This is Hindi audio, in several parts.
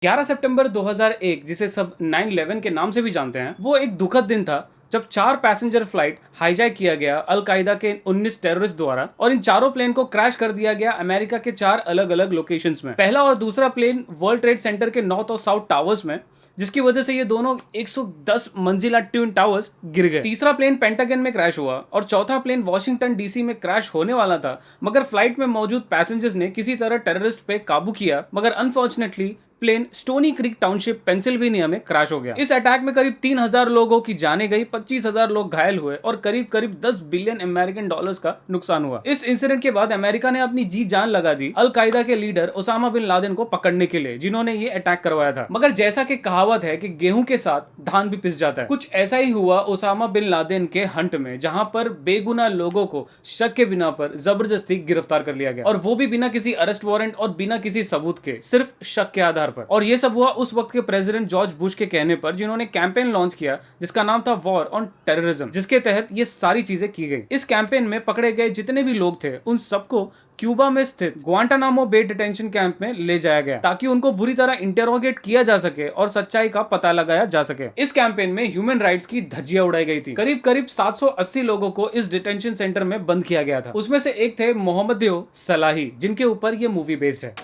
11 सितंबर 2001, जिसे सब 9/11 के नाम से भी जानते हैं, वो एक दुखद दिन था जब 4 पैसेंजर फ्लाइट हाईजैक किया गया अल-कायदा के 19 टेररिस्ट द्वारा, और इन चारों प्लेन को क्रैश कर दिया गया अमेरिका के 4 अलग-अलग लोकेशंस में। पहला और दूसरा प्लेन वर्ल्ड ट्रेड सेंटर के नॉर्थ और साउथ टावर्स में, जिसकी वजह से ये दोनों 110 मंजिला ट्विन टावर्स गिर गए। तीसरा प्लेन पेंटागन में क्रैश हुआ और चौथा प्लेन वॉशिंगटन डीसी में क्रैश होने वाला था, मगर फ्लाइट में मौजूद पैसेंजर्स ने किसी तरह टेररिस्ट पे काबू किया, मगर unfortunately plane Stony Creek Township Pennsylvania में क्रैश हो गया। इस अटैक में करीब 3000 लोगों की जानें गई, 25,000 लोग घायल हुए और करीब करीब 10 बिलियन अमेरिकन डॉलर्स का नुकसान हुआ। इस इंसिडेंट के बाद अमेरिका ने अपनी जी जान लगा दी अल कायदा के लीडर ओसामा बिन लादेन को पकड़ने के लिए, जिन्होंने ये अटैक करवाया था। मगर जैसा कि कहावत है कि गेहूं के साथ धान भी पिस जाता है, कुछ ऐसा ही हुआ ओसामा बिन लादेन के हंट में, जहां पर बेगुनाह लोगों को शक के बिना पर जबरदस्ती गिरफ्तार कर लिया गया, और वो भी बिना किसी अरेस्ट वारंट और बिना किसी सबूत के, सिर्फ शक के आधार पर। और ये सब हुआ उस वक्त के प्रेसिडेंट जॉर्ज बुश के कहने पर, जिन्होंने कैंपेन लॉन्च किया जिसका नाम था वॉर ऑन टेररिज्म, जिसके तहत ये सारी चीजें की गई। इस कैंपेन में पकड़े गए जितने भी लोग थे उन सबको क्यूबा में स्थित ग्वांटानामो बे डिटेंशन कैंप में ले जाया गया, ताकि उनको बुरी तरह इंटेरोगेट किया जा सके और सच्चाई का पता लगाया जा सके। इस कैंपेन में ह्यूमन राइट्स की धज्जियां उड़ाई गई थी। करीब करीब 780 लोगों को इस डिटेंशन सेंटर में बंद किया गया था। उसमें से एक थे मोहम्मद सलाही, जिनके ऊपर ये मूवी बेस्ड है।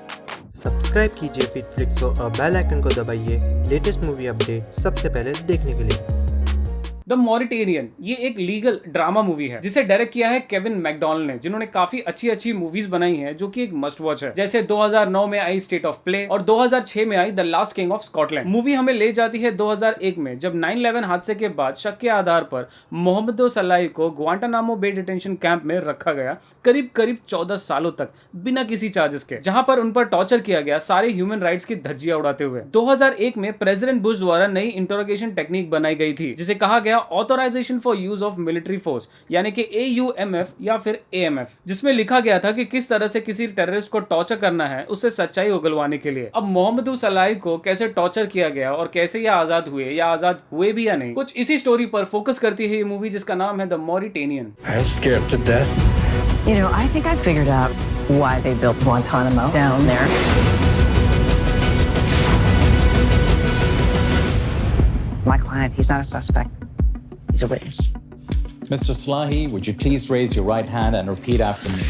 सब्सक्राइब कीजिए फिटफ्लिक्स को और बेल आइकन को दबाइए लेटेस्ट मूवी अपडेट सबसे पहले देखने के लिए। द मॉरिटेरियन ये एक लीगल ड्रामा मूवी है जिसे डायरेक्ट किया है केविन मैकडोनल्ड ने, जिन्होंने काफी अच्छी मूवीज बनाई हैं जो कि एक मस्ट वॉच है। जैसे 2009 में आई स्टेट ऑफ प्ले और 2006 में आई the last king of Scotland. Movie हमें ले जाती है 2001 में, जब 9/11 हादसे के बाद शक के आधार पर मोहम्मद सलाही को ग्वांटानामो बे डिटेंशन कैंप में रखा गया करीब करीब 14 सालों तक बिना किसी चार्जेस के, जहां पर उन पर टॉर्चर किया गया सारे ह्यूमन राइट्स की धज्जियां उड़ाते हुए। 2001 में प्रेसिडेंट बुश द्वारा नई इंटरोगेशन टेक्निक बनाई गई थी, जिसे कहा गया authorisation for use of military force, यानी कि AUMF या फिर AMF, जिसमें लिखा गया था कि किस तरह से किसी टेररिस्ट को टॉर्चर करना है उससे सच्चाई उगलवाने के लिए। अब मोहम्मद सलाही को कैसे टॉर्चर किया गया और कैसे ये आजाद हुए या आजाद हुए भी या नहीं, कुछ इसी स्टोरी पर फोकस करती है ये मूवी, जिसका नाम है the मॉरिटेरियन। You know, I think I figured out why they built Guantanamo down there. My client, he's not a suspect. He's a witness. Mr. Slahi, would you please raise your right hand and repeat after me?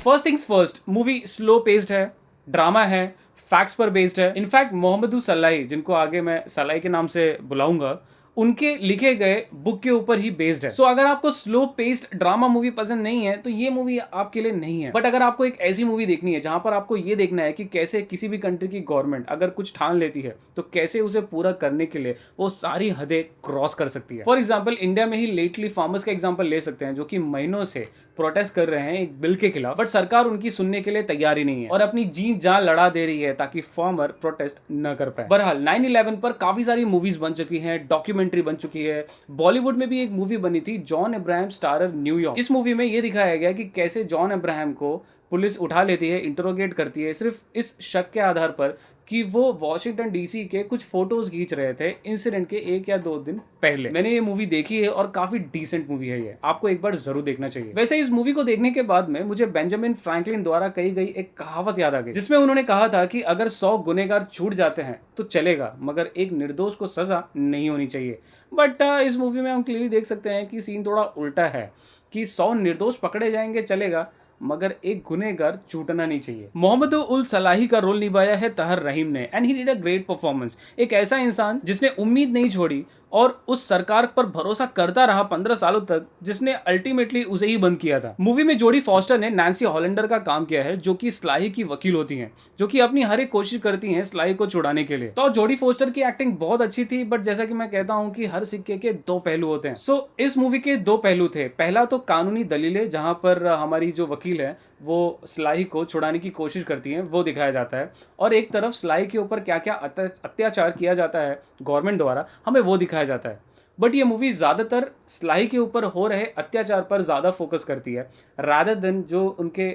First things first, movie slow paced है, ड्रामा है, फैक्ट्स पर बेस्ड है। इनफैक्ट मोहम्मद सलाही, जिनको आगे मैं सलाही के नाम से बुलाऊंगा, उनके लिखे गए बुक के ऊपर ही बेस्ड है। सो अगर आपको स्लो पेस्ड ड्रामा मूवी पसंद नहीं है तो ये मूवी आपके लिए नहीं है। बट अगर आपको एक ऐसी मूवी देखनी है जहां पर आपको ये देखना है कि कैसे किसी भी कंट्री की गवर्नमेंट अगर कुछ ठान लेती है तो कैसे उसे पूरा करने के लिए वो सारी हदें क्रॉस कर सकती है। फॉर एग्जाम्पल, इंडिया में ही लेटली फार्मर्स का एग्जाम्पल ले सकते हैं, जो कि महीनों से प्रोटेस्ट कर रहे हैं एक बिल के खिलाफ, बट सरकार उनकी सुनने के लिए तैयार ही नहीं है और अपनी जी जान लड़ा दे रही है ताकि फार्मर प्रोटेस्ट न कर पाए। बहरहाल 9/11 पर काफी सारी मूवीज बन चुकी हैं, डॉक्यूमेंट्री बन चुकी है। बॉलीवुड में भी एक मूवी बनी थी, जॉन अब्राहम स्टारर न्यूयॉर्क। इस मूवी में ये दिखाया गया कि कैसे जॉन अब्राहम को पुलिस उठा लेती है, इंटरोगेट करती है, सिर्फ इस शक के आधार पर कि वो वॉशिंगटन डीसी के कुछ फोटोज खींच रहे थे इंसिडेंट के 1 या 2 दिन पहले। मैंने ये मूवी देखी है और काफी डिसेंट मूवी है ये, आपको एक बार जरूर देखना चाहिए। वैसे इस मूवी को देखने के बाद में मुझे बेंजामिन फ्रैंकलिन द्वारा कही गई एक कहावत याद आ गई, जिसमें उन्होंने कहा था कि अगर 100 गुनेगार छूट जाते हैं तो चलेगा, मगर एक निर्दोष को सजा नहीं होनी चाहिए। बट इस मूवी में हम क्लियरली देख सकते हैं कि सीन थोड़ा उल्टा है कि 100 निर्दोष पकड़े जाएंगे चलेगा, मगर एक गुनहगार छूटना नहीं चाहिए। मोहम्मद उल सलाही का रोल निभाया है तहर रहीम ने, and he did a great performance. एक ऐसा इंसान जिसने उम्मीद नहीं छोड़ी और उस सरकार पर भरोसा करता रहा 15 सालों तक, जिसने अल्टीमेटली उसे ही बंद किया था। मूवी में जोडी फॉस्टर ने नैन्सी हॉलैंडर का काम किया है, जो कि सलाही की वकील होती हैं, जो कि अपनी हर एक कोशिश करती हैं सलाही को छुड़ाने के लिए। तो जोडी फॉस्टर की एक्टिंग बहुत अच्छी थी, बट जैसा कि मैं कहता हूं कि हर सिक्के के 2 पहलू होते हैं। सो इस मूवी के 2 पहलू थे। पहला तो कानूनी दलीलें, जहां पर हमारी जो वकील है वो सलाही को छुड़ाने की कोशिश करती हैं, वो दिखाया जाता है, और एक तरफ सलाही के ऊपर क्या क्या अत्याचार किया जाता है गवर्नमेंट द्वारा, हमें वो दिखाया जाता है। बट ये मूवी ज़्यादातर सलाही के ऊपर हो रहे अत्याचार पर ज़्यादा फोकस करती है, रादर देन जो उनके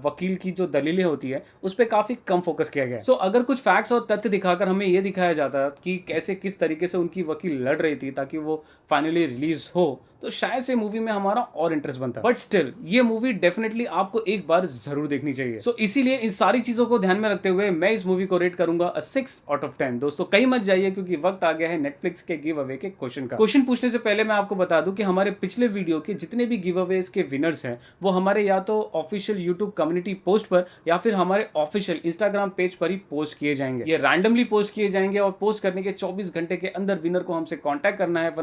वकील की जो दलीलें होती है उस पर काफ़ी कम फोकस किया गया है। सो अगर कुछ फैक्ट्स और तथ्य दिखाकर हमें ये दिखाया जाता कि कैसे किस तरीके से उनकी वकील लड़ रही थी ताकि वो फाइनली रिलीज हो, तो तो शायद से मूवी में हमारा और इंटरेस्ट बनता। बट स्टिल ये मूवी डेफिनेटली आपको एक बार जरूर देखनी चाहिए। सो इसीलिए इन सारी चीजों को ध्यान में रखते हुए मैं इस मूवी को रेट करूंगा 6 आउट ऑफ 10। दोस्तों कहीं मत जाइए क्योंकि वक्त आ गया है नेटफ्लिक्स के गिव अवे के क्वेश्चन का। क्वेश्चन पूछने से पहले मैं आपको बता दूं कि हमारे पिछले वीडियो के जितने भी गिव अवेज के विनर्स हैं वो हमारे या तो ऑफिशियल यूट्यूब कम्युनिटी पोस्ट पर या फिर हमारे ऑफिशियल इंस्टाग्राम पेज पर ही पोस्ट किए जाएंगे। ये रैंडमली पोस्ट किए जाएंगे और पोस्ट करने के 24 घंटे के अंदर विनर को हमसे कांटेक्ट करना है,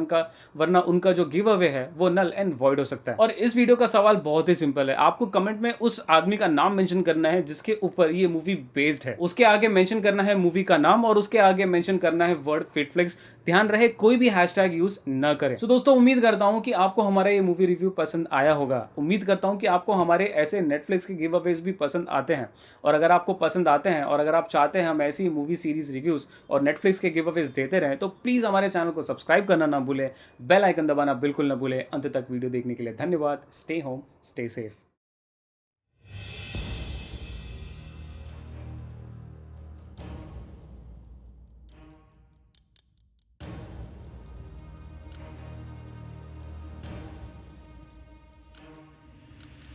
वरना उनका जो गिव अवे है वो नल एंड वॉइड हो सकता है। और इस वीडियो का सवाल बहुत ही सिंपल है, आपको कमेंट में उस आदमी का नाम मेंशन करना है जिसके ऊपर ये मूवी बेस्ड है, उसके आगे मेंशन करना है मूवी का नाम और उसके आगे मेंशन करना है वर्ड फिटफ्लिक्स। ध्यान रहे कोई भी हैशटैग यूज न करें। तो दोस्तों उम्मीद करता हूं कि आपको हमारा ये मूवी रिव्यू पसंद आया होगा। उम्मीद करता हूं कि आपको हमारे ऐसे नेटफ्लिक्स के गिव अवेज भी पसंद आते हैं, और अगर आपको पसंद आते हैं और अगर आप चाहते हैं हम ऐसी मूवी सीरीज रिव्यूज और नेटफ्लिक्स के गिव अवेज देते रहें तो प्लीज हमारे चैनल को सब्सक्राइब करना ना भूलें, बेल आइकन दबाना बिल्कुल ना भूलें। अंत तक वीडियो देखने के लिए धन्यवाद। Stay home, stay safe.